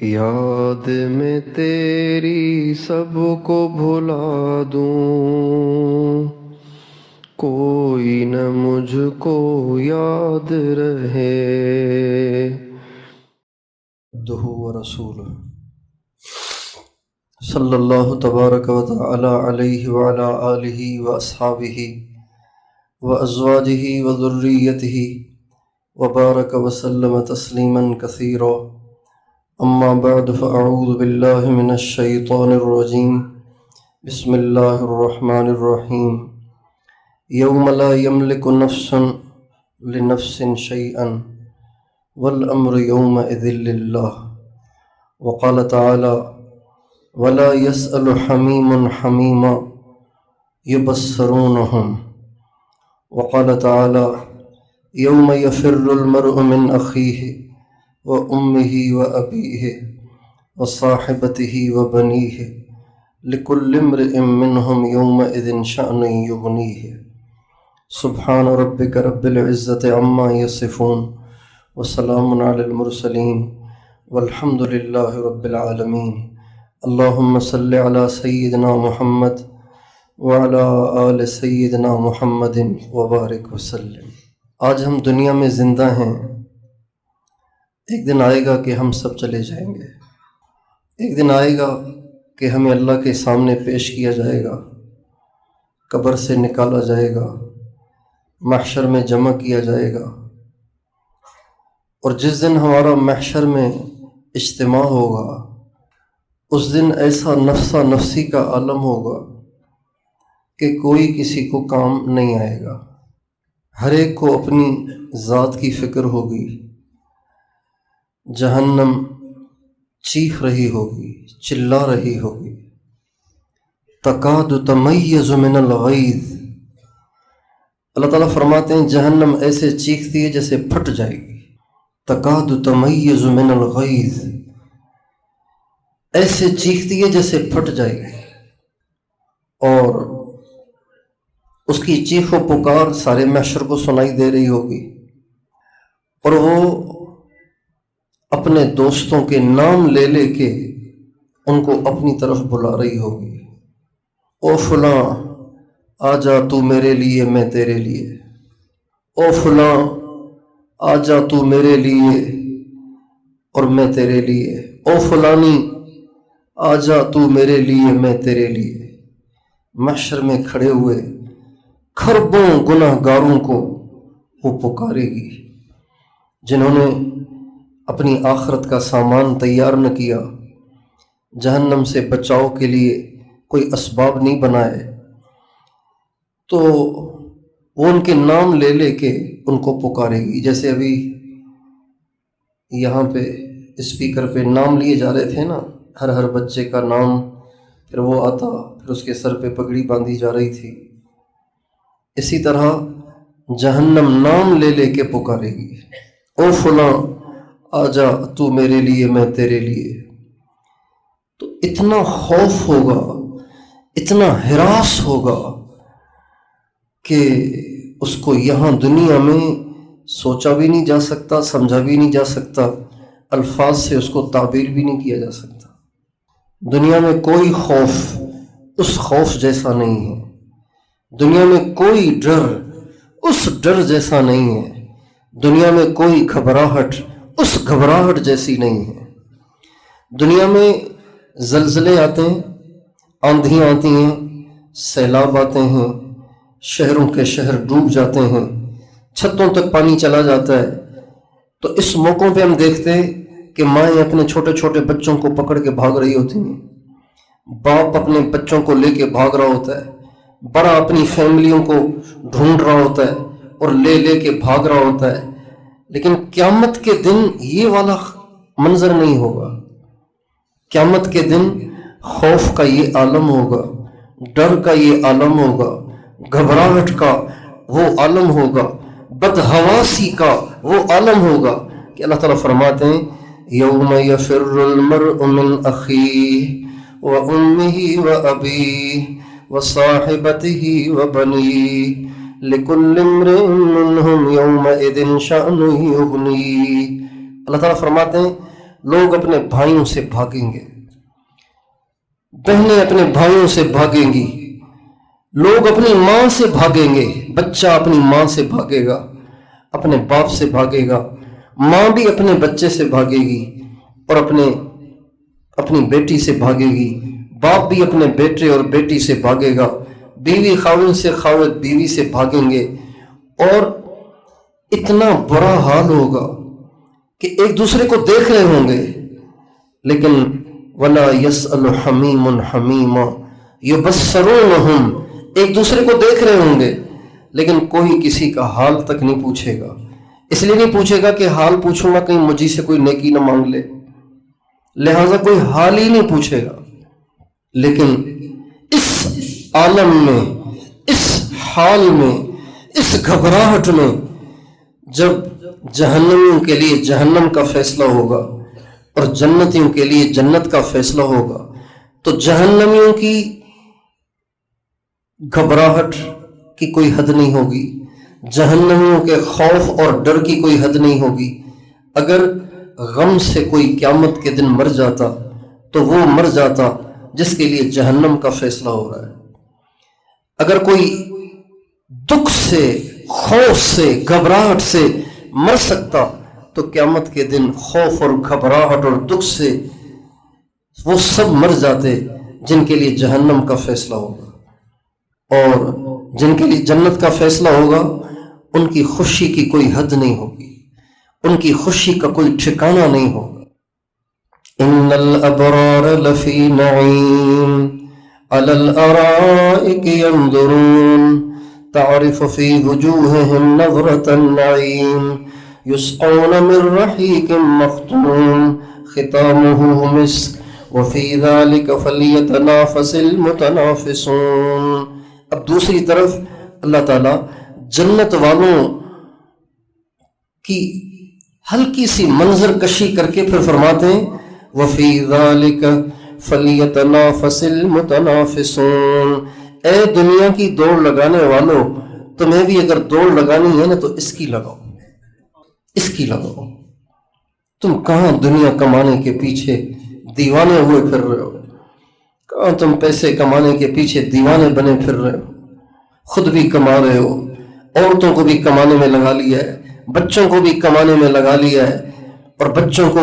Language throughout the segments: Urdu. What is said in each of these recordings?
یاد میں تیری سب کو بھلا دوں، کوئی نہ مجھ کو یاد رہے۔ عبدہ ورسولہ صلی اللہ تبارک و تعالی علیہ وعلی آلہ واصحابہ وازواجہ وذریتہ وبارک وسلم تسلیما کثیرا۔ اما بعد فاعوذ باللہ من الشیطان الرجیم، بسم اللہ الرحمن الرحیم۔ یوم لا یملک نفس لنفس شیئا والامر یومئذ للہ۔ وقال تعالی ولا يسأل حمیم حمیما یبصرونہم۔ وقال تعالی یوم یفر المرء من اخیہ وامہ وابیہ وصاحبتہ وبنیہ لکل امرئ منہم یومئذ شأن یغنیہ۔ سبحان ربک رب العزۃ عما یصفون وسلام علی المرسلین والحمد للہ رب العالمین۔ اللہم صل علی سیدنا محمد وعلی آل سیدنا محمد وبارک وسلم۔ آج ہم دنیا میں زندہ ہیں، ایک دن آئے گا کہ ہم سب چلے جائیں گے۔ ایک دن آئے گا کہ ہمیں اللہ کے سامنے پیش کیا جائے گا، قبر سے نکالا جائے گا، محشر میں جمع کیا جائے گا۔ اور جس دن ہمارا محشر میں اجتماع ہوگا، اس دن ایسا نفسا نفسی کا عالم ہوگا کہ کوئی کسی کو کام نہیں آئے گا۔ ہر ایک کو اپنی ذات کی فکر ہوگی۔ جہنم چیخ رہی ہوگی، چلا رہی ہوگی۔ تکاد تمیز من الغیظ، اللہ تعالیٰ فرماتے ہیں جہنم ایسے چیختی ہے جیسے پھٹ جائے گی۔ تکاد تمیز من الغیظ، ایسے چیختی ہے جیسے پھٹ جائے گی۔ اور اس کی چیخ و پکار سارے محشر کو سنائی دے رہی ہوگی، اور وہ اپنے دوستوں کے نام لے لے کے ان کو اپنی طرف بلا رہی ہوگی۔ او فلاں آ جا تو میرے لیے میں تیرے لیے، او فلاں آ جا تو میرے لیے اور میں تیرے لیے، او فلانی آ جا تو میرے لیے میں تیرے لیے۔ محشر میں کھڑے ہوئے کھربوں گناہ گاروں کو وہ پکارے گی، جنہوں نے اپنی آخرت کا سامان تیار نہ کیا، جہنم سے بچاؤ کے لیے کوئی اسباب نہیں بنائے، تو وہ ان کے نام لے لے کے ان کو پکارے گی۔ جیسے ابھی یہاں پہ اسپیکر پہ نام لیے جا رہے تھے نا، ہر بچے کا نام، پھر وہ آتا، پھر اس کے سر پہ پگڑی باندھی جا رہی تھی۔ اسی طرح جہنم نام لے لے کے پکارے گی، او فلاں آ جا تو میرے لیے میں تیرے لیے۔ تو اتنا خوف ہوگا، اتنا ہراس ہوگا کہ اس کو یہاں دنیا میں سوچا بھی نہیں جا سکتا، سمجھا بھی نہیں جا سکتا، الفاظ سے اس کو تعبیر بھی نہیں کیا جا سکتا۔ دنیا میں کوئی خوف اس خوف جیسا نہیں ہے، دنیا میں کوئی ڈر اس ڈر جیسا نہیں ہے، دنیا میں کوئی گھبراہٹ اس گھبراہٹ جیسی نہیں ہے۔ دنیا میں زلزلے آتے ہیں، آندھیاں آتی ہیں، سیلاب آتے ہیں، شہروں کے شہر ڈوب جاتے ہیں، چھتوں تک پانی چلا جاتا ہے۔ تو اس موقعوں پہ ہم دیکھتے ہیں کہ مائیں اپنے چھوٹے چھوٹے بچوں کو پکڑ کے بھاگ رہی ہوتی ہیں، باپ اپنے بچوں کو لے کے بھاگ رہا ہوتا ہے، بڑا اپنی فیملیوں کو ڈھونڈ رہا ہوتا ہے اور لے لے کے بھاگ رہا ہوتا ہے۔ لیکن قیامت کے دن یہ والا منظر نہیں ہوگا۔ قیامت کے دن خوف کا یہ عالم ہوگا، ڈر کا یہ عالم ہوگا، گھبراہٹ کا وہ عالم ہوگا، بدحواسی کا وہ عالم ہوگا کہ اللہ تعالیٰ فرماتے ہیں یوم یفر المرء من اخیہ وامہ وابیہ وصاحبتہ وبنیہ لِكُلِّ امْرِئٍ مِّنْهُمْ يَوْمَئِذٍ شَأْنٌ يُغْنِيهِ۔ اللہ تعالیٰ فرماتے ہیں لوگ اپنے بھائیوں سے بھاگیں گے، بہنیں اپنے بھائیوں سے بھاگیں گی، لوگ اپنی ماں سے بھاگیں گے، بچہ اپنی ماں سے بھاگے گا، اپنے باپ سے بھاگے گا، ماں بھی اپنے بچے سے بھاگے گی اور اپنی بیٹی سے بھاگے گی، باپ بھی اپنے بیٹے اور بیٹی سے بھاگے گا، بیوی خاوند سے، خاوند بیوی سے بھاگیں گے، اور اتنا برا حال ہوگا کہ ایک دوسرے کو دیکھ رہے ہوں گے لیکن وَلَا يَسْأَلُ حَمِيمٌ حَمِيمًا يُبَصَّرُونَهُمْ، ایک دوسرے کو دیکھ رہے ہوں گے لیکن کوئی کسی کا حال تک نہیں پوچھے گا، اس لیے نہیں پوچھے گا کہ حال پوچھوں گا کہیں مجھے سے کوئی نیکی نہ مانگ لے، لہذا کوئی حال ہی نہیں پوچھے گا۔ لیکن اس عالم میں، اس حال میں، اس گھبراہٹ میں جب جہنمیوں کے لیے جہنم کا فیصلہ ہوگا اور جنتیوں کے لیے جنت کا فیصلہ ہوگا تو جہنمیوں کی گھبراہٹ کی کوئی حد نہیں ہوگی، جہنمیوں کے خوف اور ڈر کی کوئی حد نہیں ہوگی۔ اگر غم سے کوئی قیامت کے دن مر جاتا تو وہ مر جاتا جس کے لیے جہنم کا فیصلہ ہو رہا ہے۔ اگر کوئی دکھ سے، خوف سے، گھبراہٹ سے مر سکتا تو قیامت کے دن خوف اور گھبراہٹ اور دکھ سے وہ سب مر جاتے جن کے لیے جہنم کا فیصلہ ہوگا، اور جن کے لیے جنت کا فیصلہ ہوگا ان کی خوشی کی کوئی حد نہیں ہوگی، ان کی خوشی کا کوئی ٹھکانہ نہیں ہوگا۔ ان الابرار لفی نعیم علی الارائک ينظرون تعرف فی وجوہہم نظرة النعیم یسقون من رحیق مختوم ختامہ مسک وفی ذلک فلیتنافس المتنافسون۔ اب دوسری طرف اللہ تعالیٰ جنت والوں کی ہلکی سی منظر کشی کر کے پھر فرماتے ہیں وفی ذلک فلیتنافس المتنافسون، اے دنیا کی دوڑ لگانے والوں، تمہیں بھی اگر دوڑ لگانی ہے نا تو اس کی لگاؤ، اس کی لگاؤ۔ تم کہاں دنیا کمانے کے پیچھے دیوانے ہوئے پھر رہے ہو، کہاں تم پیسے کمانے کے پیچھے دیوانے بنے پھر رہے ہو، خود بھی کما رہے ہو، عورتوں کو بھی کمانے میں لگا لیا ہے، بچوں کو بھی کمانے میں لگا لیا ہے، اور بچوں کو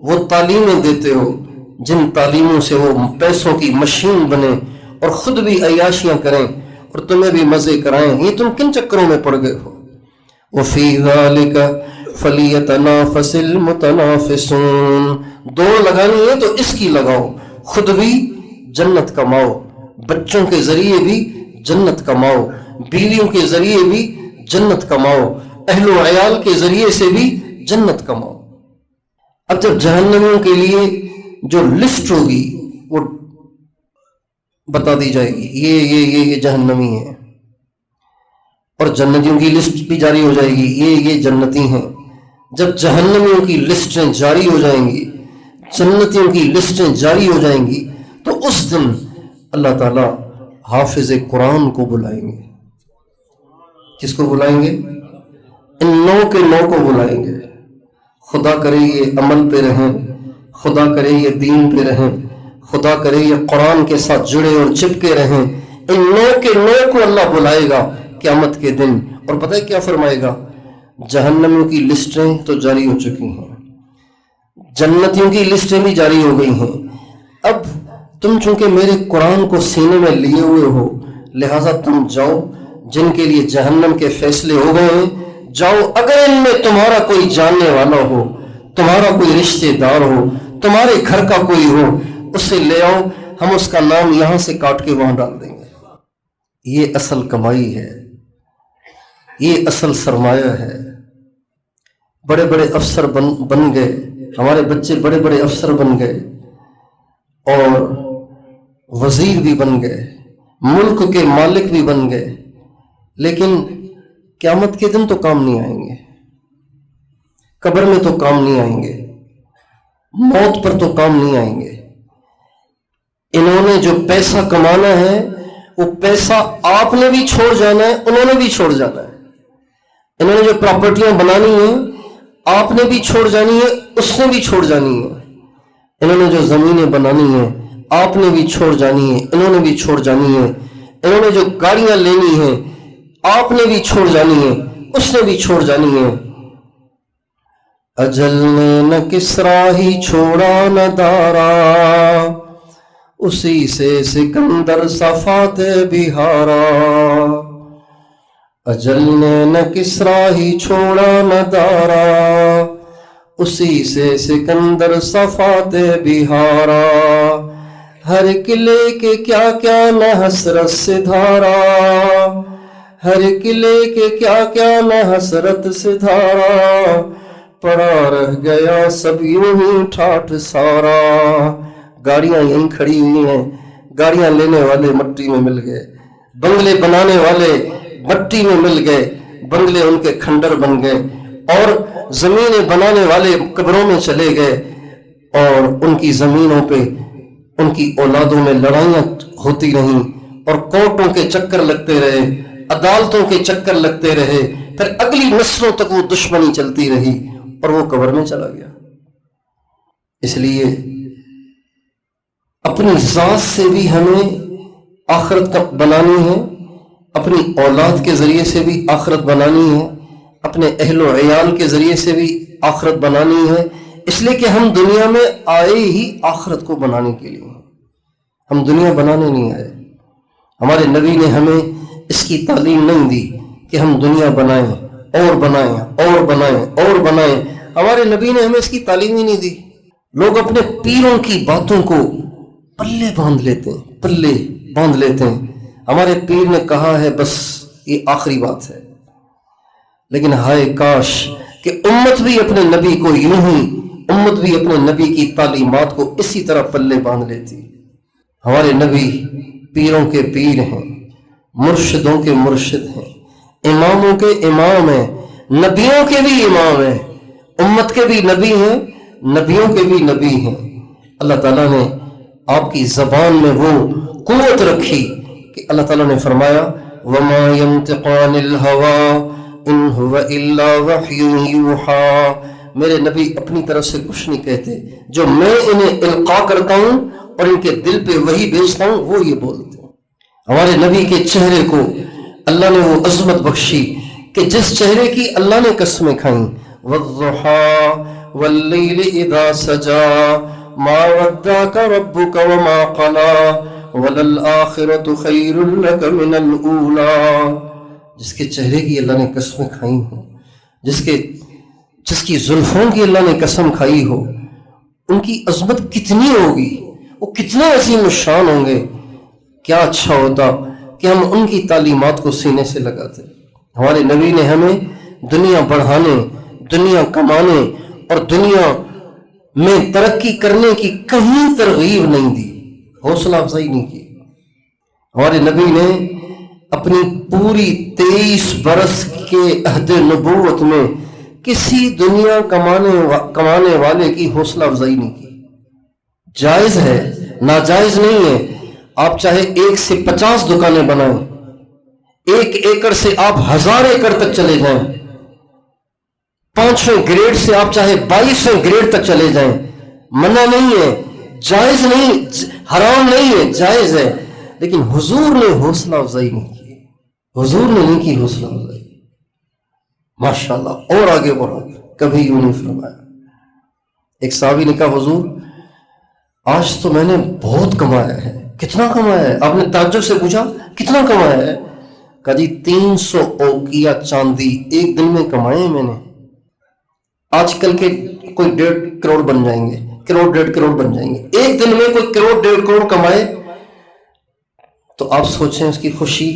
وہ تعلیمیں دیتے ہو جن تعلیموں سے وہ پیسوں کی مشین بنے اور خود بھی عیاشیاں کریں اور تمہیں بھی مزے کرائیں۔ یہ تم کن چکروں میں پڑ گئے ہو؟ وَفِي ذَلِكَ فَلْيَتَنَافَسِ الْمُتَنَافِسُونَ، دوڑ لگانی ہے تو اس کی لگاؤ، خود بھی جنت کماؤ، بچوں کے ذریعے بھی جنت کماؤ، بیویوں کے ذریعے بھی جنت کماؤ، اہل و عیال کے ذریعے سے بھی جنت کماؤ۔ اب جب جہنمیوں کے لیے جو لسٹ ہوگی وہ بتا دی جائے گی، یہ جہنمی ہیں، اور جنتیوں کی لسٹ بھی جاری ہو جائے گی، یہ جنتی ہیں۔ جب جہنمیوں کی لسٹیں جاری ہو جائیں گی، جنتیوں کی لسٹیں جاری ہو جائیں گی، تو اس دن اللہ تعالیٰ حافظ قرآن کو بلائیں گے۔ کس کو بلائیں گے؟ ان 9 کے 9 کو بلائیں گے۔ خدا کرے یہ عمل پہ رہیں، خدا کرے یہ دین پہ رہیں، خدا کرے یہ قرآن کے ساتھ جڑے اور چپکے رہیں۔ ان 9 کے 9 کو اللہ بلائے گا قیامت کے دن، اور پتہ ہے کیا فرمائے گا؟ جہنمیوں کی لسٹیں تو جاری ہو چکی ہیں، جنتیوں کی لسٹیں بھی جاری ہو گئی ہیں۔ اب تم چونکہ میرے قرآن کو سینے میں لیے ہوئے ہو، لہٰذا تم جاؤ، جن کے لیے جہنم کے فیصلے ہو گئے ہیں جاؤ، اگر ان میں تمہارا کوئی جاننے والا ہو، تمہارا کوئی رشتہ دار ہو، تمہارے گھر کا کوئی ہو، اسے لے آؤ، ہم اس کا نام یہاں سے کاٹ کے وہاں ڈال دیں گے۔ یہ اصل کمائی ہے، یہ اصل سرمایہ ہے۔ بڑے بڑے افسر بن گئے، ہمارے بچے بڑے بڑے افسر بن گئے اور وزیر بھی بن گئے، ملک کے مالک بھی بن گئے، لیکن قیامت کے دن تو کام نہیں آئیں گے، قبر میں تو کام نہیں آئیں گے، موت پر تو کام نہیں آئیں گے۔ انہوں نے جو پیسہ کمانا ہے وہ پیسہ آپ نے بھی چھوڑ جانا ہے، انہوں نے بھی چھوڑ جانا ہے۔ انہوں نے جو پراپرٹیاں بنانی ہیں آپ نے بھی چھوڑ جانی ہے، اس نے بھی چھوڑ جانی ہے۔ انہوں نے جو زمینیں بنانی ہیں آپ نے بھی چھوڑ جانی ہے، انہوں نے بھی چھوڑ جانی ہے، انہوں نے جو گاڑیاں لینی ہیں آپ نے بھی چھوڑ جانی ہے، اس نے بھی چھوڑ جانی ہے۔ اجل نے نہ کسرا ہی چھوڑا نہ دارا، اسی سے سکندر صفات بہارا۔ اجل نے نہ کسرا ہی چھوڑا نہ دارا، اسی سے سکندر صفات بہارا۔ ہر قلعے کے کیا کیا نہ حسرت سے دھارا، ہر قلعے کے کیا کیا نہ حسرت سے دھارا، پڑا رہ گیا سب یوں ہی ٹھاٹھ سارا۔ گاڑیاں یہیں کھڑی ہوئی ہیں، گاڑیاں لینے والے مٹی میں مل گئے، بنگلے بنانے والے مٹی میں مل گئے، بنگلے ان کے کھنڈر بن گئے، اور زمینیں بنانے والے قبروں میں چلے گئے، اور ان کی زمینوں پہ ان کی اولادوں میں لڑائیاں ہوتی رہیں، اور کورٹوں کے چکر لگتے رہے، عدالتوں کے چکر لگتے رہے، پھر اگلی نسلوں تک وہ دشمنی چلتی رہی، اور وہ قبر میں چلا گیا۔ اس لیے اپنی ذات سے بھی ہمیں آخرت بنانی ہے، اپنی اولاد کے ذریعے سے بھی آخرت بنانی ہے، اپنے اہل و عیال کے ذریعے سے بھی آخرت بنانی ہے، اس لیے کہ ہم دنیا میں آئے ہی آخرت کو بنانے کے لیے، ہم دنیا بنانے نہیں آئے۔ ہمارے نبی نے ہمیں اس کی تعلیم نہیں دی کہ ہم دنیا بنائیں اور بنائیں اور بنائیں اور بنائیں، ہمارے نبی نے ہمیں اس کی تعلیم ہی نہیں دی۔ لوگ اپنے پیروں کی باتوں کو پلے باندھ لیتے ہیں، پلے باندھ لیتے ہیں، ہمارے پیر نے کہا ہے بس یہ آخری بات ہے۔ لیکن ہائے کاش کہ امت بھی اپنے نبی کو یوں ہی، امت بھی اپنے نبی کی تعلیمات کو اسی طرح پلے باندھ لیتی۔ ہمارے نبی پیروں کے پیر ہیں، مرشدوں کے مرشد ہیں، اماموں کے امام ہیں، نبیوں کے بھی امام ہیں، امت کے بھی نبی ہیں، نبیوں کے بھی نبی ہیں۔ اللہ تعالیٰ نے آپ کی زبان میں وہ قوت رکھی کہ اللہ تعالیٰ نے فرمایا وَمَا يَنْطِقُ عَنِ الْهَوَىٰ إِنْ هُوَ إِلَّا وَحْيٌ يُوحَىٰ، میرے نبی اپنی طرف سے کچھ نہیں کہتے، جو میں انہیں القاء کرتا ہوں اور ان کے دل پہ وہی بھیجتا ہوں وہ یہ بولتے ہیں۔ ہمارے نبی کے چہرے کو اللہ نے وہ عظمت بخشی کہ جس چہرے کی اللہ نے قسمیں کھائیں، وَالضُّحَىٰ وَاللَّيْلِ إِذَا سَجَىٰ مَا وَدَّعَكَ رَبُّكَ وَمَا قَلَىٰ وَلَلْآخِرَةُ خَيْرٌ لَكَ مِنَ الْأُولَىٰ، جس کے چہرے کی اللہ نے قسمیں کھائی ہوں، جس کی زلفوں کی اللہ نے قسم کھائی ہو، ان کی عظمت کتنی ہوگی، وہ کتنے عظیم الشان ہوں گے۔ کیا اچھا ہوتا کہ ہم ان کی تعلیمات کو سینے سے لگاتے۔ ہمارے نبی نے ہمیں دنیا بڑھانے، دنیا کمانے اور دنیا میں ترقی کرنے کی کہیں ترغیب نہیں دی، حوصلہ افزائی نہیں کی۔ ہمارے نبی نے اپنی پوری 23 برس کے عہد نبوت میں کسی دنیا کمانے والے کی حوصلہ افزائی نہیں کی۔ جائز ہے، ناجائز نہیں ہے، آپ چاہے 1 سے 50 دکانیں بنائیں، 1 ایکڑ سے آپ 1000 ایکڑ تک چلے جائیں، 5ویں گریڈ سے آپ چاہے 22ویں گریڈ تک چلے جائیں، منع نہیں ہے، جائز نہیں، حرام نہیں ہے، جائز ہے، لیکن حضور نے حوصلہ افزائی نہیں کی، حضور نے نہیں کی حوصلہ افزائی، ماشاءاللہ اور آگے بڑھو، کبھی یوں نہیں فرمایا۔ ایک صحابی نے کہا حضور آج تو میں نے بہت کمایا ہے۔ کتنا کمایا ہے؟ آپ نے تعجب سے پوچھا کتنا کمایا ہے؟ کہا جی 300 اوقیہ چاندی ایک دن میں کمائے ہیں میں نے۔ آج کل کے کوئی 1.5 کروڑ بن جائیں گے، کروڑ 1.5 کروڑ بن جائیں گے، ایک دن میں کوئی کروڑ 1.5 کروڑ کمائے تو آپ سوچیں اس کی خوشی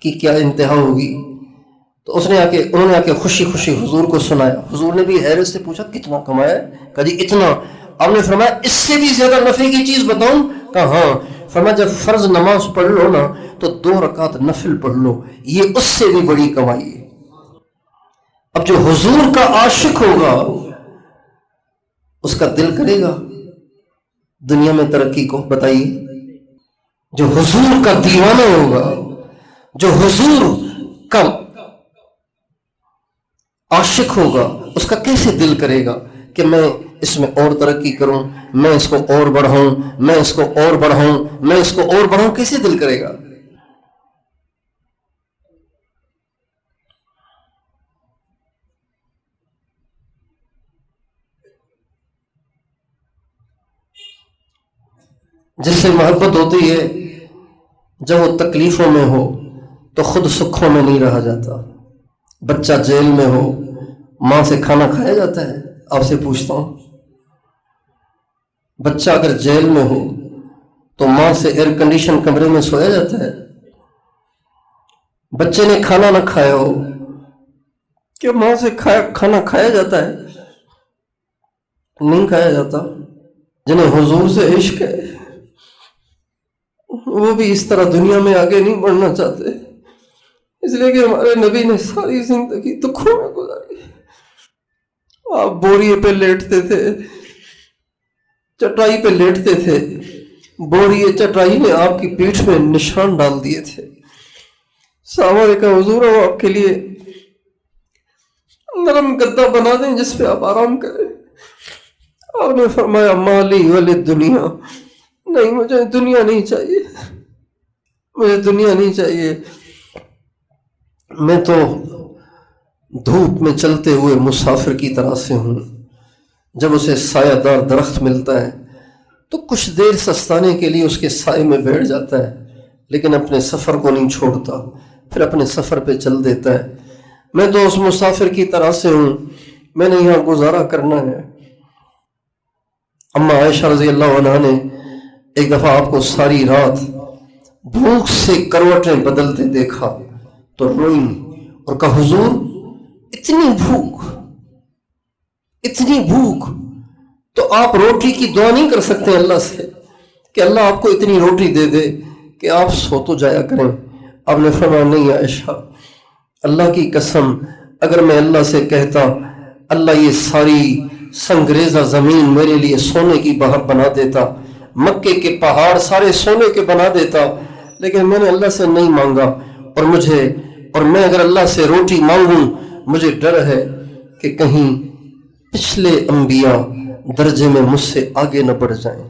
کی کیا انتہا ہوگی۔ تو انہوں نے آ کے خوشی خوشی حضور کو سنایا۔ حضور نے بھی حیرت سے پوچھا کتنا کمایا ہے؟ کہا جی اتنا۔ آپ نے فرمایا اس سے بھی زیادہ نفع کی چیز بتاؤں؟ کہا ہاں۔ فرمایا جب فرض نماز پڑھ لو نا تو 2 رکعت نفل پڑھ لو، یہ اس سے بھی بڑی کمائی ہے۔ اب جو حضور کا عاشق ہوگا اس کا دل کرے گا دنیا میں ترقی کو؟ بتائیے، جو حضور کا دیوانہ ہوگا، جو حضور کا عاشق ہوگا، اس کا کیسے دل کرے گا کہ میں اس میں اور ترقی کروں، میں اس کو اور بڑھاؤں، میں اس کو اور بڑھاؤں، میں اس کو اور بڑھاؤں، کیسے دل کرے گا؟ جس سے محبت ہوتی ہے جب وہ تکلیفوں میں ہو تو خود سکھوں میں نہیں رہا جاتا۔ بچہ جیل میں ہو، ماں سے کھانا کھایا جاتا ہے؟ آپ سے پوچھتا ہوں، بچہ اگر جیل میں ہو تو ماں سے ایئر کنڈیشن کمرے میں سویا جاتا ہے؟ بچے نے کھانا نہ کھایا ہو، کیا ماں سے کھانا کھایا جاتا ہے؟ نہیں کھایا جاتا۔ جنہیں حضور سے عشق ہے وہ بھی اس طرح دنیا میں آگے نہیں بڑھنا چاہتے، اس لیے کہ ہمارے نبی نے ساری زندگی دکھوں میں گزاری۔ آپ بوریے پہ لیٹتے تھے، چٹائی پہ لیٹتے تھے، بوریے چٹائی نے آپ کی پیٹھ میں نشان ڈال دیے تھے۔ صحابہ نے کہا حضور ہم آپ کے لیے نرم گدا بنا دیں جس پہ آپ آرام کریں۔ آپ نے فرمایا مالی ولی دنیا، نہیں مجھے دنیا نہیں چاہیے، مجھے دنیا نہیں چاہیے، میں تو دھوپ میں چلتے ہوئے مسافر کی طرح سے ہوں۔ جب اسے سایہ دار درخت ملتا ہے تو کچھ دیر سستانے کے لیے اس کے سائے میں بیٹھ جاتا ہے، لیکن اپنے سفر کو نہیں چھوڑتا، پھر اپنے سفر پہ چل دیتا ہے۔ میں تو اس مسافر کی طرح سے ہوں، میں نے یہاں گزارا کرنا ہے۔ اما عائشہ رضی اللہ عنہا نے ایک دفعہ آپ کو ساری رات بھوک سے کروٹیں بدلتے دیکھا تو روئیں اور کہا حضور اتنی بھوک تو آپ روٹی کی دعا نہیں کر سکتے اللہ سے کہ اللہ آپ کو اتنی روٹی دے دے کہ آپ سو تو جایا کریں؟ آپ نے فرمایا نہیں عائشہ، اللہ کی قسم اگر میں اللہ سے کہتا اللہ یہ ساری سنگریزہ زمین میرے لیے سونے کی بنا دیتا، مکے کے پہاڑ سارے سونے کے بنا دیتا، لیکن میں نے اللہ سے نہیں مانگا، اور میں اگر اللہ سے روٹی مانگوں مجھے ڈر ہے کہ کہیں پچھلے انبیاء درجے میں مجھ سے آگے نہ بڑھ جائیں۔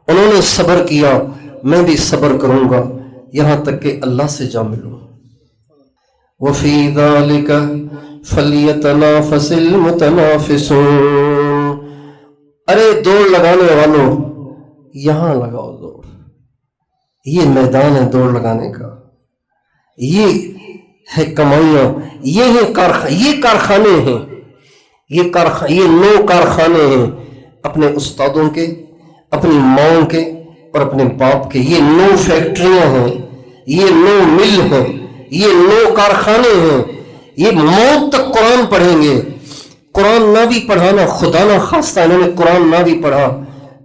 انہوں نے صبر کیا، میں بھی صبر کروں گا یہاں تک کہ اللہ سے جا ملوں۔ وَفِي ذَلِكَ فَلْيَتَنَافَسِ الْمُتَنَافِسُونَ، ارے دوڑ لگانے والوں یہاں لگاؤ دوڑ، یہ میدان ہے دوڑ لگانے کا، یہ ہے کمائیاں، یہ کارخانے ہیں، یہ 9 کارخانے ہیں اپنے استادوں کے، اپنی ماں کے اور اپنے باپ کے، یہ 9 فیکٹریاں ہیں، یہ 9 مل ہیں، یہ 9 کارخانے ہیں۔ یہ موت تک قرآن پڑھیں گے، قرآن نہ بھی پڑھانا خدا نہ خواستہ انہوں نے قرآن نہ بھی پڑھا،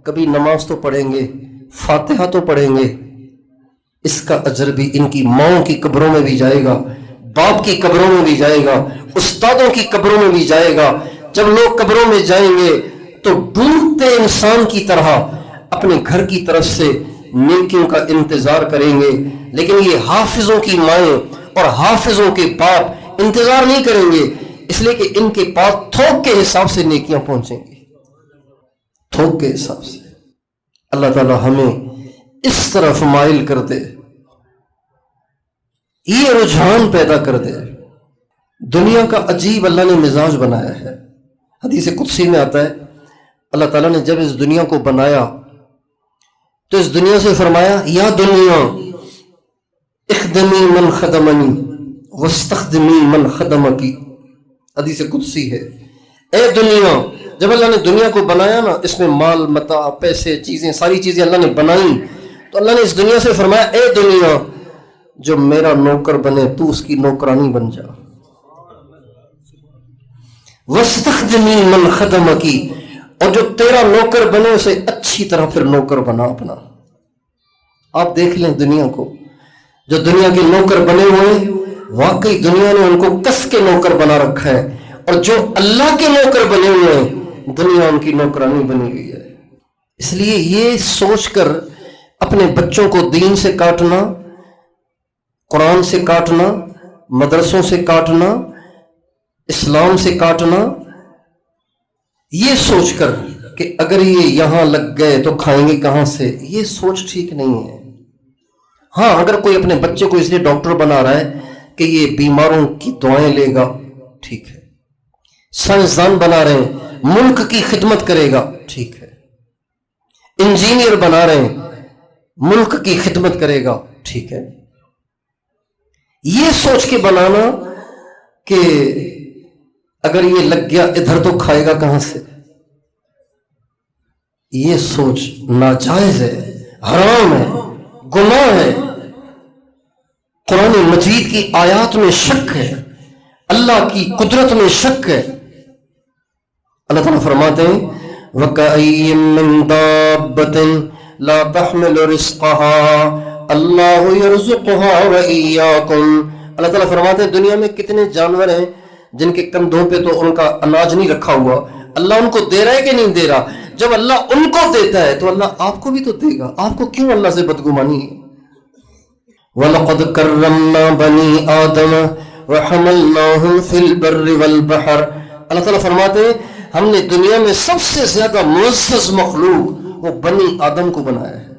کبھی نماز تو پڑھیں گے، فاتحہ تو پڑھیں گے، اس کا اجر بھی ان کی ماں کی قبروں میں بھی جائے گا، باپ کی قبروں میں بھی جائے گا، استادوں کی قبروں میں بھی جائے گا۔ جب لوگ قبروں میں جائیں گے تو ڈھونڈتے انسان کی طرح اپنے گھر کی طرف سے نیکیوں کا انتظار کریں گے، لیکن یہ حافظوں کی مائیں اور حافظوں کے باپ انتظار نہیں کریں گے، اس لیے کہ ان کے پاس تھوک کے حساب سے نیکیاں پہنچیں گی، تھوک کے حساب سے۔ اللہ تعالی ہمیں اس طرف مائل کر دے، یہ رجحان پیدا کر دے۔ دنیا کا عجیب اللہ نے مزاج بنایا ہے، حدیث قدسی میں آتا ہے اللہ تعالیٰ نے جب اس دنیا کو بنایا تو اس دنیا سے فرمایا یا دنیا اخدمی من خدمنی واستخدمی من خدمکی، حدیث قدسی ہے۔ اے دنیا، جب اللہ نے دنیا کو بنایا نا، اس میں مال متاع پیسے چیزیں ساری چیزیں اللہ نے بنائیں، تو اللہ نے اس دنیا سے فرمایا اے دنیا جو میرا نوکر بنے تو اس کی نوکرانی بن جا، واستخدمی من خدمکی، اور جو تیرا نوکر بنے اسے اچھی طرح پھر نوکر بنا اپنا۔ آپ دیکھ لیں دنیا کو، جو دنیا کے نوکر بنے ہوئے ہیں واقعی دنیا نے ان کو کس کے نوکر بنا رکھا ہے، اور جو اللہ کے نوکر بنے ہوئے ہیں دنیا ان کی نوکرانی بنی ہوئی ہے۔ اس لیے یہ سوچ کر اپنے بچوں کو دین سے کاٹنا، قرآن سے کاٹنا، مدرسوں سے کاٹنا، اسلام سے کاٹنا، یہ سوچ کر کہ اگر یہ یہاں لگ گئے تو کھائیں گے کہاں سے، یہ سوچ ٹھیک نہیں ہے۔ ہاں اگر کوئی اپنے بچے کو اس لیے ڈاکٹر بنا رہا ہے کہ یہ بیماروں کی دعائیں لے گا، ٹھیک ہے۔ سائنسدان بنا رہے ہیں ملک کی خدمت کرے گا، ٹھیک ہے۔ انجینئر بنا رہے ہیں ملک کی خدمت کرے گا، ٹھیک ہے۔ یہ سوچ کے بنانا کہ اگر یہ لگ گیا ادھر تو کھائے گا کہاں سے، یہ سوچ ناجائز ہے، حرام ہے، گناہ ہے۔ قرآن مجید کی آیات میں شک ہے، اللہ کی قدرت میں شک ہے۔ اللہ تعالیٰ فرماتے ہیں وَكَأَيٍّ مِّن دَابَّةٍ لَا تَحْمِلُ رِزْقَهَا اللَّهُ يَرْزُقُهَا وَإِيَّاكُمْ۔ اللہ تعالیٰ فرماتے ہیں دنیا میں کتنے جانور ہیں جن کے کندھوں پہ تو ان کا اناج نہیں رکھا ہوا، اللہ ان کو دے رہا ہے کہ نہیں دے رہا؟ جب اللہ ان کو دیتا ہے تو اللہ آپ کو بھی تو دے گا، آپ کو کیوں اللہ سے بدگمانی ہے؟ وَلَقَدْ كَرَّمْنَا بَنِي آدَمَ وَحَمَلْنَاهُمْ فِي الْبَرِّ وَالْبَحْرِ۔ اللہ تعالیٰ فرماتے ہیں ہم نے دنیا میں سب سے زیادہ معزز مخلوق وہ بنی آدم کو بنایا ہے،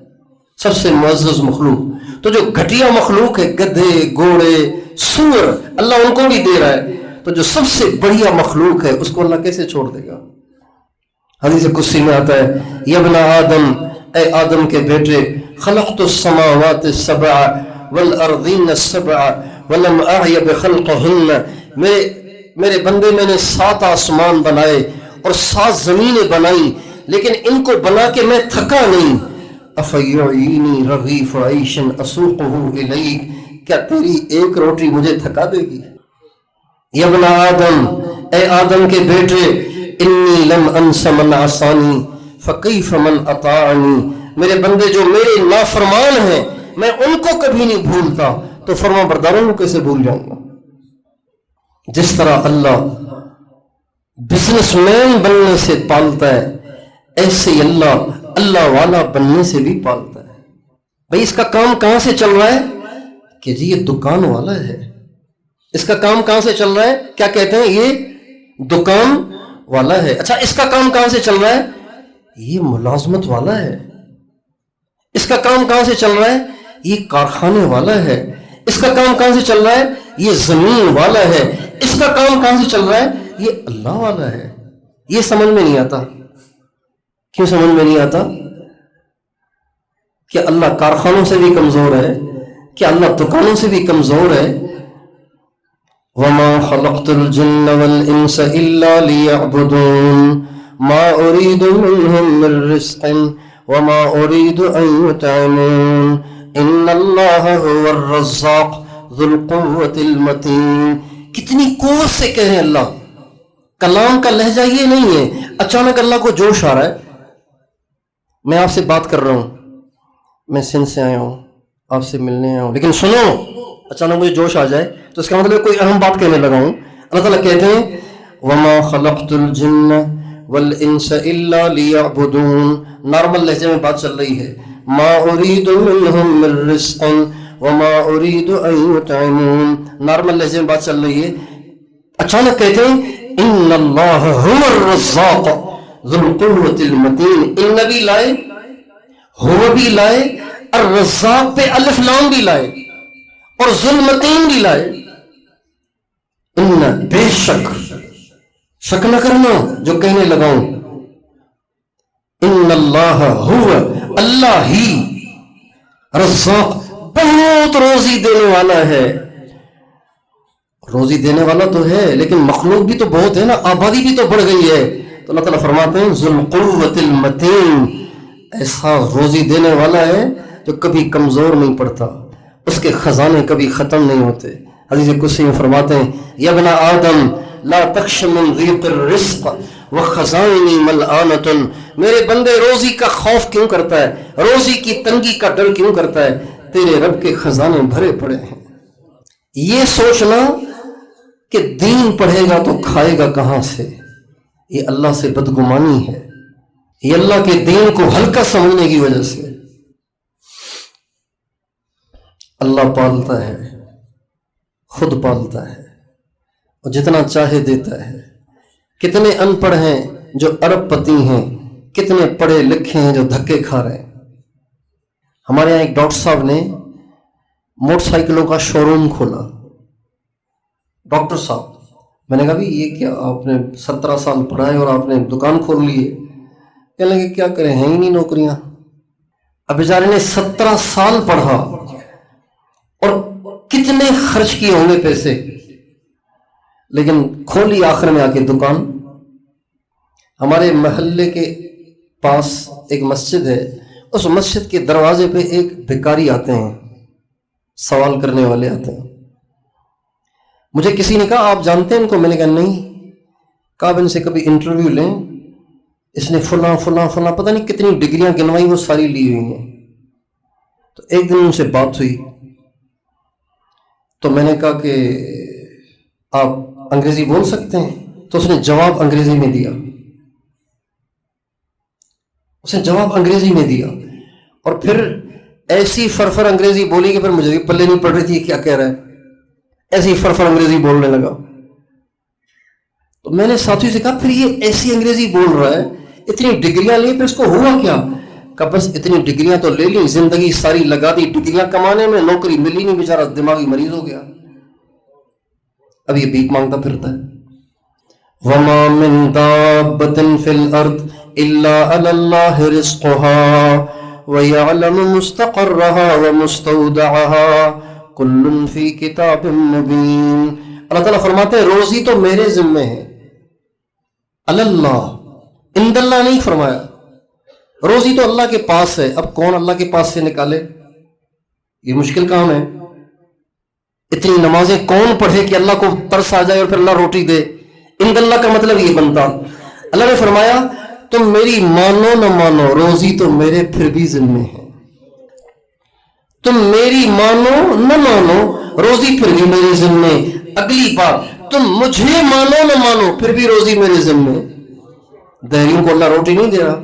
سب سے معزز مخلوق۔ تو جو گھٹیا مخلوق ہے، گدھے، گھوڑے، سور، اللہ ان کو بھی دے رہا ہے، تو جو سب سے بڑھیا مخلوق ہے اس کو اللہ کیسے چھوڑ دے گا؟ حدیث قدسی میں آتا ہے یا ابن آدم، اے آدم کے بیٹے، خلقت السماوات السبع والارضین السبع ولم اعی بخلقہن، میرے بندے میں نے 7 آسمان بنائے اور 7 زمینیں بنائی، لیکن ان کو بنا کے میں تھکا نہیں۔ افیعینی رغیف عیش اسوقہ الیک، کیا تیری ایک روٹی مجھے تھکا دے گی؟ یا ابن آدم، اے آدم کے بیٹے، انی لم انس من عصانی فکیف من اطاعنی، میرے بندے جو میرے نافرمان ہیں میں ان کو کبھی نہیں بھولتا، تو فرما برداروں کو کیسے بھول جاؤں گا؟ جس طرح اللہ بزنس مین بننے سے پالتا ہے، ایسے ہی اللہ والا بننے سے بھی پالتا ہے۔ بھئی اس کا کام کہاں سے چل رہا ہے کہ جی یہ دکان والا ہے، اس کا کام کہاں سے چل رہا ہے؟ کیا کہتے ہیں؟ یہ دکان والا ہے۔ اچھا اس کا کام کہاں سے چل رہا ہے؟ یہ ملازمت والا ہے۔ اس کا کام کہاں سے چل رہا ہے؟ یہ کارخانے والا ہے۔ اس کا کام کہاں سے چل رہا ہے؟ یہ زمین والا ہے۔ اس کا کام کہاں سے چل رہا ہے؟ یہ اللہ والا ہے۔ یہ سمجھ میں نہیں آتا۔ کیوں سمجھ میں نہیں آتا؟ کہ اللہ کارخانوں سے بھی کمزور ہے، کہ اللہ دکانوں سے بھی کمزور ہے۔ وَمَا خَلَقْتُ الْجِنَّ وَالْإِنسَ إِلَّا لِيَعْبُدُونَ مَا أُرِيدُ مِنْهُمْ مِنْ رِزْقٍ وَمَا أُرِيدُ أَنْ يُطْعِمُونَ إِنَّ اللَّهَ هُوَ الرَّزَّاقُ ذُو الْقُوَّةِ الْمَتِينُ۔ کتنی قوت سے کہے اللہ، کلام کا لہجہ یہ نہیں ہے اچانک اللہ کو جوش آ رہا ہے۔ میں آپ سے بات کر رہا ہوں، میں سندھ سے آیا ہوں، آپ سے ملنے آیا ہوں، لیکن سنو اچانک مجھے جوش آ جائے تو اس کا مطلب کوئی اہم بات کہنے لگا ہوں۔ اللہ تعالیٰ کہتے ہیں وَمَا خَلَقْتُ الْجِنَّ وَالْإِنسَ إِلَّا لِيَعْبُدُونَ، نارمل لہجے میں بات چل رہی ہے۔ مَا أُرِيدُ مِنْهُمْ مِنْ رِزْقٍ وَمَا أُرِيدُ أَنْ يُطْعِمُونَ، نارمل لہجے میں بات چل رہی ہے۔ اچانک کہتے ہیں إِنَّ اللَّهَ هُوَ الرَّزَّاقُ ذُو الْقُوَّةِ الْمَتِينُ، ان بھی لائے، ہو بھی لائے، الرزاق پہ الف لام بھی لائے، اور ظلمتین بھی لائے۔ ان بے شک نہ کرنا جو کہنے لگا ہوں، ان اللہ ہوا، اللہ ہی، رزاق بہت روزی دینے والا ہے۔ روزی دینے والا تو ہے لیکن مخلوق بھی تو بہت ہے نا، آبادی بھی تو بڑھ گئی ہے۔ تو اللہ تعالیٰ فرماتے ہیں ذو القوۃ المتین، ایسا روزی دینے والا ہے جو کبھی کمزور نہیں پڑتا، اس کے خزانے کبھی ختم نہیں ہوتے۔ حدیث قدسی میں فرماتے ہیں یا ابن آدم لا تخش من ضیق الرزق وخزائنی ملعانۃ، میرے بندے روزی کا خوف کیوں کرتا ہے، روزی کی تنگی کا ڈر کیوں کرتا ہے؟ تیرے رب کے خزانے بھرے پڑے ہیں۔ یہ سوچنا کہ دین پڑھے گا تو کھائے گا کہاں سے، یہ اللہ سے بدگمانی ہے، یہ اللہ کے دین کو ہلکا سمجھنے کی وجہ سے۔ اللہ پالتا ہے، خود پالتا ہے اور جتنا چاہے دیتا ہے۔ کتنے ان پڑھ ہیں جو ارب پتی ہیں، کتنے پڑھے لکھے ہیں جو دھکے کھا رہے ہیں. ہمارے یہاں ایک ڈاکٹر صاحب نے موٹر سائیکلوں کا شو روم کھولا. ڈاکٹر صاحب، میں نے کہا بھی یہ کیا، آپ نے 17 سال پڑھا ہے اور آپ نے دکان کھول لی ہے؟ کہنے لگے کیا کریں، ہیں ہی نہیں نوکریاں. اب بیچارے نے 17 سال پڑھا اور کتنے خرچ کیے ہوں گے پیسے، لیکن کھولی آخر میں آ کے دکان. ہمارے محلے کے پاس ایک مسجد ہے، اس مسجد کے دروازے پہ ایک بھکاری آتے ہیں، سوال کرنے والے آتے ہیں. مجھے کسی نے کہا آپ جانتے ہیں ان کو؟ میں نے کہا نہیں. کہا آپ ان سے کبھی انٹرویو لیں، اس نے فلاں فلاں فلاں پتہ نہیں کتنی ڈگریاں گنوائی، وہ ساری لی ہوئی ہیں. تو ایک دن ان سے بات ہوئی تو میں نے کہا کہ آپ انگریزی بول سکتے ہیں؟ تو اس نے جواب انگریزی میں دیا. اس نے جواب انگریزی میں دیا اور پھر ایسی فرفر انگریزی بولی کہ پھر مجھے بھی پلے نہیں پڑ رہی تھی کیا کہہ رہا ہے. ایسی فرفر انگریزی بولنے لگا. تو میں نے ساتھی سے کہا پھر یہ ایسی انگریزی بول رہا ہے، اتنی ڈگریاں لی، پھر اس کو ہوا کیا؟ کہ بس اتنی ڈگریاں تو لے لی، زندگی ساری لگا دی ڈگریاں کمانے میں، نوکری ملی نہیں، بیچارہ دماغی مریض ہو گیا، اب یہ بھیک مانگتا پھرتا ہے. وما من دابۃ فی الارض الا علی اللہ رزقها ویعلم مستقرها ومستودعها کل فی کتاب مبین. اللہ تعالیٰ فرماتے ہیں روزی تو میرے ذمے ہے، اللہ اند اللہ نہیں فرمایا. روزی تو اللہ کے پاس ہے. اب کون اللہ کے پاس سے نکالے؟ یہ مشکل کام ہے. اتنی نمازیں کون پڑھے کہ اللہ کو ترس آ جائے اور پھر اللہ روٹی دے؟ اند اللہ کا مطلب یہ بنتا. اللہ نے فرمایا تم میری مانو نہ مانو، روزی تو میرے پھر بھی ذمے ہے. تم میری مانو نہ مانو، روزی پھر بھی میرے ذمے. اگلی بات، تم مجھے مانو نہ مانو، پھر بھی روزی میرے ذمے. دہریوں کو اللہ روٹی نہیں دے رہا،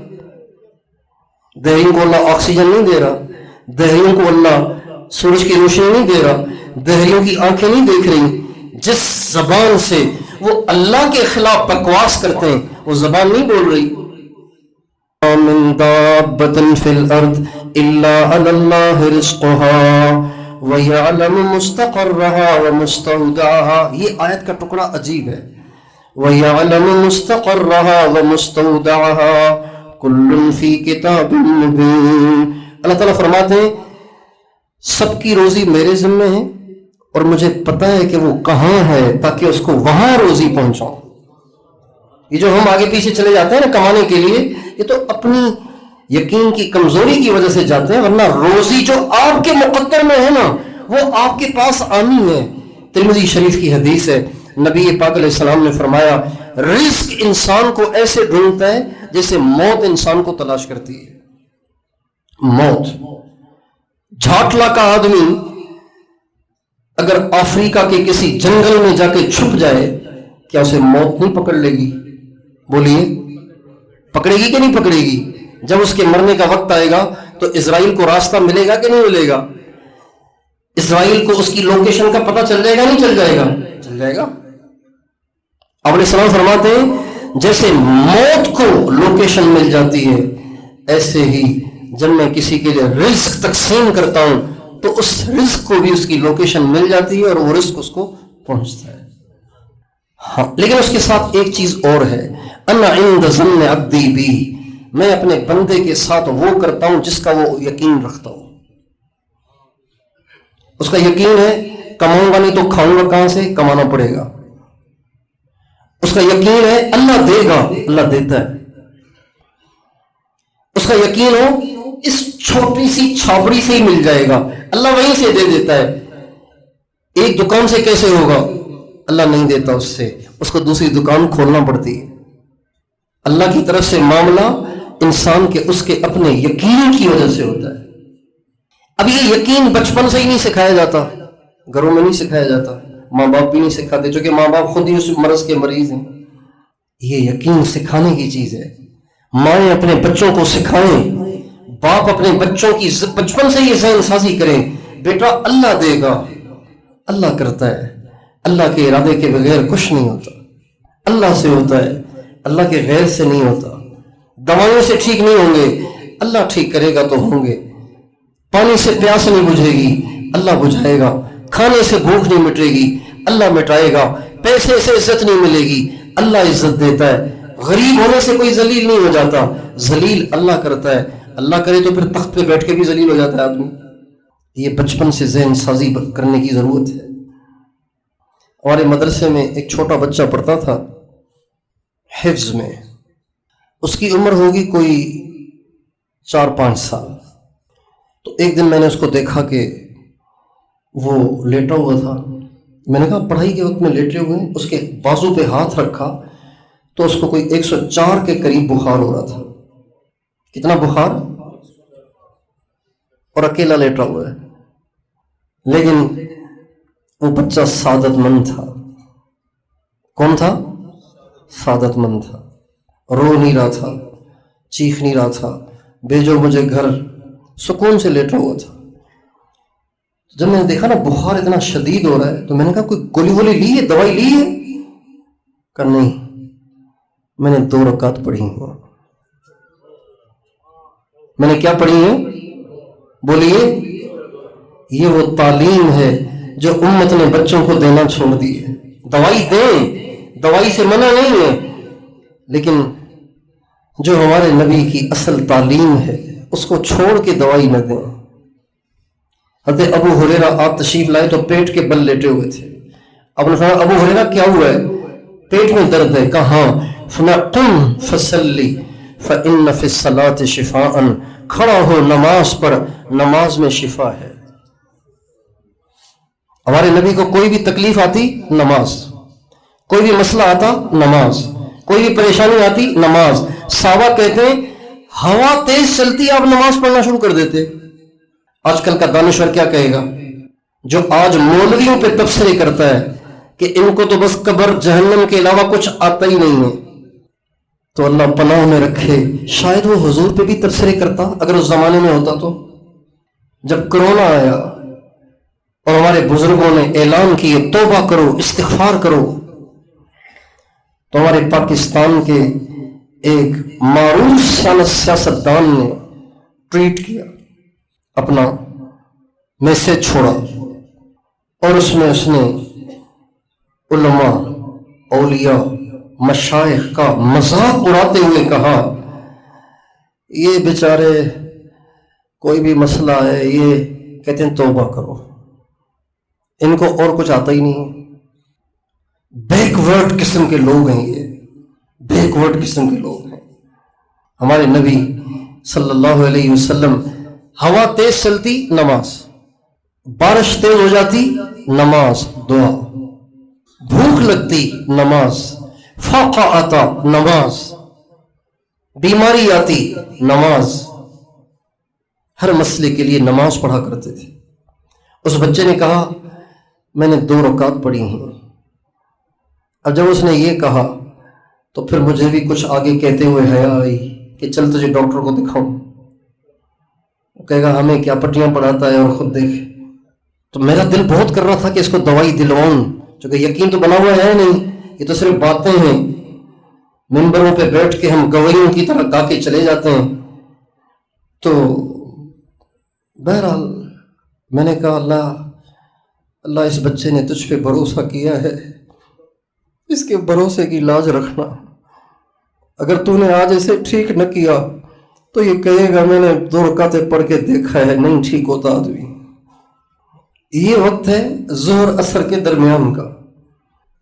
دہریوں کو اللہ آکسیجن نہیں دے رہا، دہریوں کو اللہ سورج کی روشنی نہیں دے رہا، دہریوں کی آنکھیں نہیں دیکھ رہی. جس زبان سے وہ اللہ کے خلاف بکواس کرتے ہیں وہ زبان نہیں بول رہی. من دابۃ فی الارض الا علی اللہ رزقها ویعلم مستقرها ومستودعها. یہ آیت کا ٹکڑا عجیب ہے. ویعلم مستقرها ومستودعها کل فی کتاب مبین. اللہ تعالیٰ فرماتے ہیں سب کی روزی میرے ذمے ہے اور مجھے پتہ ہے کہ وہ کہاں ہے تاکہ اس کو وہاں روزی پہنچاؤں. یہ جو ہم آگے پیچھے چلے جاتے ہیں نا کمانے کے لیے، یہ تو اپنی یقین کی کمزوری کی وجہ سے جاتے ہیں، ورنہ روزی جو آپ کے مقدر میں ہے نا وہ آپ کے پاس آنی ہے. ترمذی شریف کی حدیث ہے، نبی پاک علیہ السلام نے فرمایا رزق انسان کو ایسے ڈھونڈتا ہے جیسے موت انسان کو تلاش کرتی ہے. موت، جھاٹلا کا آدمی اگر افریقہ کے کسی جنگل میں جا کے چھپ جائے کیا اسے موت نہیں پکڑ لے گی؟ بولیے پکڑے گی کہ نہیں پکڑے گی؟ جب اس کے مرنے کا وقت آئے گا تو اسرائیل کو راستہ ملے گا کہ نہیں ملے گا؟ اسرائیل کو اس کی لوکیشن کا پتہ چل جائے گا نہیں چل جائے گا؟ چل جائے گا. آپ علیہ السلام فرماتے ہیں جیسے موت کو لوکیشن مل جاتی ہے ایسے ہی جب میں کسی کے لیے رزق تقسیم کرتا ہوں تو اس رزق کو بھی اس کی لوکیشن مل جاتی ہے اور وہ رزق اس کو پہنچتا ہے. ہاں، لیکن اس کے ساتھ ایک چیز اور ہے، انا عند ظن عبدی بی، میں اپنے بندے کے ساتھ وہ کرتا ہوں جس کا وہ یقین رکھتا ہوں. اس کا یقین ہے کماؤں گا نہیں تو کھاؤں گا کہاں سے؟ کمانا پڑے گا. اس کا یقین ہے اللہ دے گا، اللہ دیتا ہے. اس کا یقین ہو اس چھوٹی سی چھاپڑی سے ہی مل جائے گا، اللہ وہیں سے دے دیتا ہے. ایک دکان سے کیسے ہوگا؟ اللہ نہیں دیتا، اس سے اس کو دوسری دکان کھولنا پڑتی ہے. اللہ کی طرف سے معاملہ انسان کے اس کے اپنے یقین کی وجہ سے ہوتا ہے. اب یہ یقین بچپن سے ہی نہیں سکھایا جاتا، گھروں میں نہیں سکھایا جاتا، ماں باپ بھی نہیں سکھاتے چونکہ ماں باپ خود ہی اس مرض کے مریض ہیں. یہ یقین سکھانے کی چیز ہے. مائیں اپنے بچوں کو سکھائیں، باپ اپنے بچوں کی بچپن سے یہ ذہن سازی کریں بیٹا اللہ دے گا، اللہ کرتا ہے، اللہ کے ارادے کے بغیر کچھ نہیں ہوتا، اللہ سے ہوتا ہے، اللہ کے غیر سے نہیں ہوتا. دوائیوں سے ٹھیک نہیں ہوں گے، اللہ ٹھیک کرے گا تو ہوں گے۔ پانی سے پیاس نہیں بجھے گی، اللہ بجھائے گا۔ کھانے سے بھوک نہیں مٹے گی، اللہ مٹائے گا۔ پیسے سے عزت نہیں ملے گی، اللہ عزت دیتا ہے۔ غریب ہونے سے کوئی ذلیل نہیں ہو جاتا، ذلیل اللہ کرتا ہے۔ اللہ کرے تو پھر تخت پہ بیٹھ کے بھی ذلیل ہو جاتا ہے آدمی۔ یہ بچپن سے ذہن سازی کرنے کی ضرورت ہے۔ ہمارے مدرسے میں ایک چھوٹا بچہ پڑھتا تھا حفظ میں، اس کی عمر ہوگی کوئی 4-5 سال۔ تو ایک دن میں نے اس کو دیکھا کہ وہ لیٹا ہوا تھا۔ میں نے کہا پڑھائی کے وقت میں لیٹے ہوئے ہیں؟ اس کے بازو پہ ہاتھ رکھا تو اس کو کوئی 104 کے قریب بخار ہو رہا تھا۔ کتنا بخار؟ اور اکیلا لیٹا ہوا ہے، لیکن وہ بچہ سعادت مند تھا۔ کون تھا؟ سعادت مند تھا، رو نہیں رہا تھا، چیخ نہیں رہا تھا، بھیجو مجھے گھر، سکون سے لیٹا ہوا تھا۔ جب میں نے دیکھا نا بخار اتنا شدید ہو رہا ہے تو میں نے کہا کوئی گولی وولی لی ہے، دوائی لی ہے؟ کہ نہیں، میں نے 2 رکعت پڑھی ہیں۔ میں نے کیا پڑھی ہیں؟ بولیے۔ یہ وہ تعلیم ہے جو امت نے بچوں کو دینا چھوڑ دی ہے۔ دوائی دیں، دوائی سے منع نہیں ہے، لیکن جو ہمارے نبی کی اصل تعلیم ہے اس کو چھوڑ کے دوائی نہ دیں۔ حضرت ابو ہریرہ آپ تشریف لائے تو پیٹ کے بل لیٹے ہوئے تھے۔ آپ نے فرمایا ابو ہریرہ کیا ہوا ہے؟ پیٹ میں درد ہے۔ کہاں؟ فرمایا قم فصلی فإن فی الصلاۃ شفاء، کھڑا ہو نماز پڑھ، نماز میں شفا ہے۔ ہمارے نبی کو کوئی بھی تکلیف آتی نماز، کوئی بھی مسئلہ آتا نماز، کوئی بھی پریشانی آتی نماز۔ صحابہ کہتے ہیں ہوا تیز چلتی آپ نماز پڑھنا شروع کر دیتے۔ آج کل کا دانشور کیا کہے گا جو آج مولویوں پہ تبصرے کرتا ہے کہ ان کو تو بس قبر جہنم کے علاوہ کچھ آتا ہی نہیں ہے؟ تو اللہ پناہ میں رکھے، شاید وہ حضور پہ بھی تبصرے کرتا اگر اس زمانے میں ہوتا تو۔ جب کرونا آیا اور ہمارے بزرگوں نے اعلان کیے توبہ کرو، استغفار کرو، تو ہمارے پاکستان کے ایک معروف سیاستدان نے ٹویٹ کیا، اپنا میسج چھوڑا، اور اس میں اس نے علماء، اولیاء، مشائخ کا مذاق اڑاتے ہوئے کہا یہ بیچارے کوئی بھی مسئلہ ہے یہ کہتے ہیں توبہ کرو، ان کو اور کچھ آتا ہی نہیں۔ بیک ورڈ قسم کے لوگ ہیں، یہ بیک ورڈ قسم کے لوگ ہیں۔ ہمارے نبی صلی اللہ علیہ وسلم ہوا تیز چلتی نماز، بارش تیز ہو جاتی نماز، دعا، بھوک لگتی نماز، فاقہ آتا نماز، بیماری آتی نماز، ہر مسئلے کے لیے نماز پڑھا کرتے تھے۔ اس بچے نے کہا میں نے 2 رکعت پڑھی ہیں۔ اب جب اس نے یہ کہا تو پھر مجھے بھی کچھ آگے کہتے ہوئے حیا آئی کہ چل تجھے ڈاکٹر کو دکھاؤں۔ وہ کہے گا ہمیں کیا پٹیاں پڑھاتا ہے اور خود دیکھ۔ تو میرا دل بہت کر رہا تھا کہ اس کو دوائی دلواؤں، چونکہ یقین تو بنا ہوا ہے نہیں، یہ تو صرف باتیں ہیں، ممبروں پہ بیٹھ کے ہم گویوں کی طرح گا کے چلے جاتے ہیں۔ تو بہرحال میں نے کہا اللہ اس بچے نے تجھ پہ بھروسہ کیا ہے، اس کے بھروسے کی لاج رکھنا، اگر تو نے آج اسے ٹھیک نہ کیا تو یہ کہے گا میں نے 2 رکعتیں پڑھ کے دیکھا ہے نہیں ٹھیک ہوتا آدمی۔ یہ وقت ہے ظہر عصر کے درمیان کا۔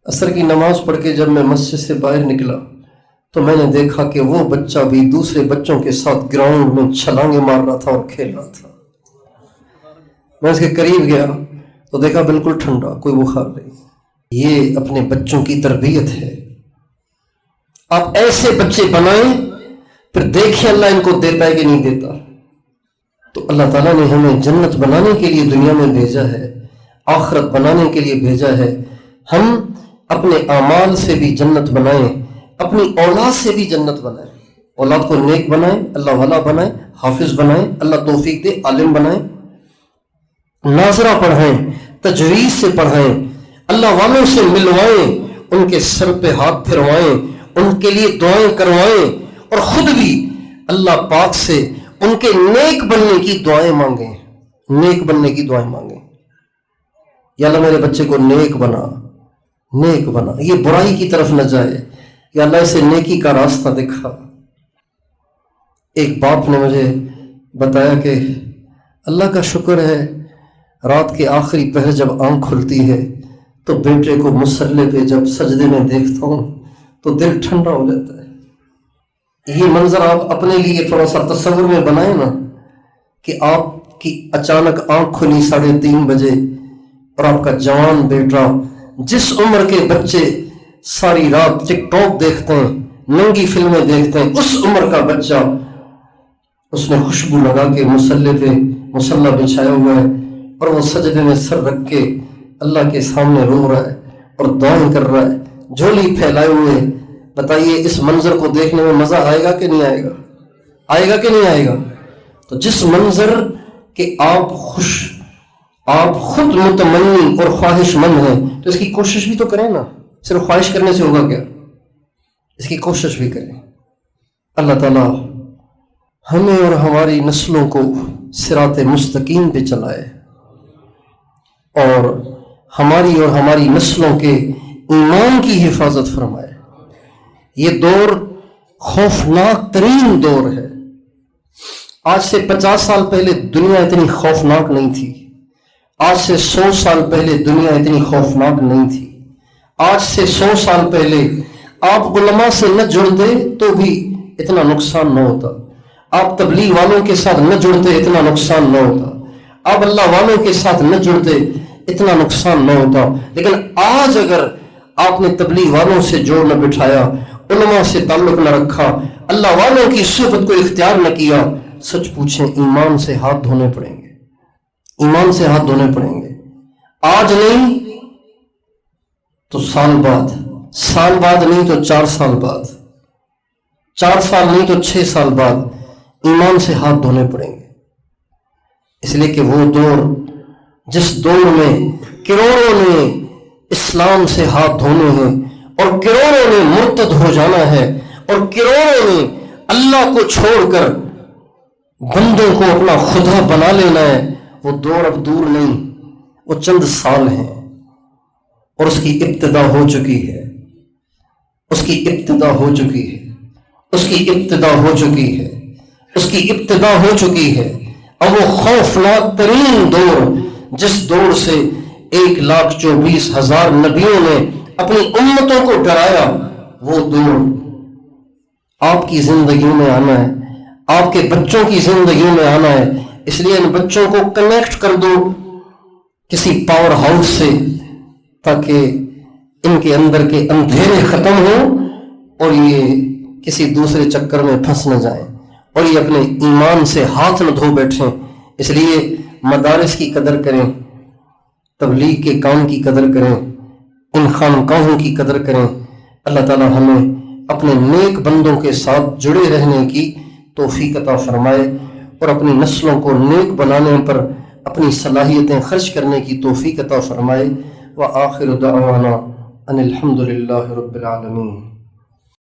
عصر کی نماز پڑھ کے جب میں مسجد سے باہر نکلا تو میں نے دیکھا کہ وہ بچہ بھی دوسرے بچوں کے ساتھ گراؤنڈ میں چھلانگیں مار رہا تھا اور کھیل رہا تھا۔ میں اس کے قریب گیا تو دیکھا بالکل ٹھنڈا، کوئی بخار نہیں۔ یہ اپنے بچوں کی تربیت ہے۔ آپ ایسے بچے بنائیں پھر دیکھیں اللہ ان کو دیتا ہے کہ نہیں دیتا۔ تو اللہ تعالیٰ نے ہمیں جنت بنانے کے لیے دنیا میں بھیجا ہے، آخرت بنانے کے لیے بھیجا ہے۔ ہم اپنے اعمال سے بھی جنت بنائیں، اپنی اولاد سے بھی جنت بنائیں، اولاد کو نیک بنائیں، اللہ والا بنائیں، حافظ بنائیں، اللہ توفیق دے، عالم بنائیں، ناظرہ پڑھائیں، تجوید سے پڑھائیں، اللہ والوں سے ملوائیں، ان کے سر پہ ہاتھ پھروائیں، ان کے لیے دعائیں کروائیں، اور خود بھی اللہ پاک سے ان کے نیک بننے کی دعائیں مانگیں، نیک بننے کی دعائیں مانگیں. یا اللہ میرے بچے کو نیک بنا، نیک بنا، یہ برائی کی طرف نہ جائے، یا اللہ اسے نیکی کا راستہ دکھا. ایک باپ نے مجھے بتایا کہ اللہ کا شکر ہے رات کے آخری پہر جب آنکھ کھلتی ہے تو بیٹے کو مصلے پہ جب سجدے میں دیکھتا ہوں تو دل ٹھنڈا ہو جاتا ہے. یہ منظر آپ اپنے لیے تھوڑا سا تصور میں بنائیں نا کہ آپ کی اچانک آنکھ کھلی 3:30 بجے اور آپ کا جوان بیٹا، جس عمر کے بچے ساری رات ٹک ٹاک دیکھتے ہیں، ننگی فلمیں دیکھتے ہیں، اس عمر کا بچہ اس نے خوشبو لگا کے مصلے پہ مصلی بچھایا ہوا ہے اور وہ سجدے میں سر رکھ کے اللہ کے سامنے رو رہا ہے اور دعائیں کر رہا ہے، جھولی پھیلائے ہوئے. بتائیے اس منظر کو دیکھنے میں مزہ آئے گا کہ نہیں آئے گا؟ آئے گا کہ نہیں آئے گا؟ تو جس منظر کہ آپ خود متمنی اور خواہش مند ہیں تو اس کی کوشش بھی تو کریں نا. صرف خواہش کرنے سے ہوگا کیا؟ اس کی کوشش بھی کریں. اللہ تعالیٰ ہمیں اور ہماری نسلوں کو صراط مستقیم پہ چلائے اور ہماری اور ہماری نسلوں کے ایمان کی حفاظت فرمائے. یہ دور خوفناک ترین دور ہے. آج سے 50 سال پہلے دنیا اتنی خوفناک نہیں تھی. آج سے 100 سال پہلے دنیا اتنی خوفناک نہیں تھی. آج سے 100 سال پہلے آپ علماء سے نہ جڑتے تو بھی اتنا نقصان نہ ہوتا. آپ تبلیغ والوں کے ساتھ نہ جڑتے اتنا نقصان نہ ہوتا. آپ اللہ والوں کے ساتھ نہ جڑتے اتنا نقصان نہ ہوتا. لیکن آج اگر آپ نے تبلیغ والوں سے جوڑ نہ بٹھایا، علماء سے تعلق نہ رکھا، اللہ والوں کی صحبت کو اختیار نہ کیا، سچ پوچھیں ایمان سے ہاتھ دھونے پڑیں گے. ایمان سے ہاتھ دھونے پڑیں گے. آج نہیں تو سال بعد نہیں تو 4 سال بعد، 4 سال نہیں تو 6 سال بعد ایمان سے ہاتھ دھونے پڑیں گے. اس لیے کہ وہ دور، جس دور میں کروڑوں نے اسلام سے ہاتھ دھونے ہیں اور کروڑوں نے مرتد ہو جانا ہے اور کروڑوں نے اللہ کو چھوڑ کر بندوں کو اپنا خدا بنا لینا ہے، وہ دور اب دور نہیں، وہ چند سال ہیں اور اس کی ابتدا ہو چکی ہے. اس کی ابتدا ہو چکی ہے. اس کی ابتدا ہو چکی ہے. اس کی ابتدا ہو چکی ہے. اب وہ خوفناک ترین دور، جس دور سے 1,24,000 نبیوں نے اپنی امتوں کو ڈرایا، وہ دور آپ کی زندگیوں میں آنا ہے، آپ کے بچوں کی زندگیوں میں آنا ہے. اس لیے ان بچوں کو کنیکٹ کر دو کسی پاور ہاؤس سے تاکہ ان کے اندر کے اندھیرے ختم ہوں اور یہ کسی دوسرے چکر میں پھنس نہ جائیں اور یہ اپنے ایمان سے ہاتھ نہ دھو بیٹھیں. اس لیے مدارس کی قدر کریں، تبلیغ کے کام کی قدر کریں، ان خانقاہوں کی قدر کریں. اللہ تعالی ہمیں اپنے نیک بندوں کے ساتھ جڑے رہنے کی توفیق عطا فرمائے اور اپنی نسلوں کو نیک بنانے پر اپنی صلاحیتیں خرچ کرنے کی توفیق عطا فرمائے. وآخر دعوانا ان الحمد للہ رب العالمین.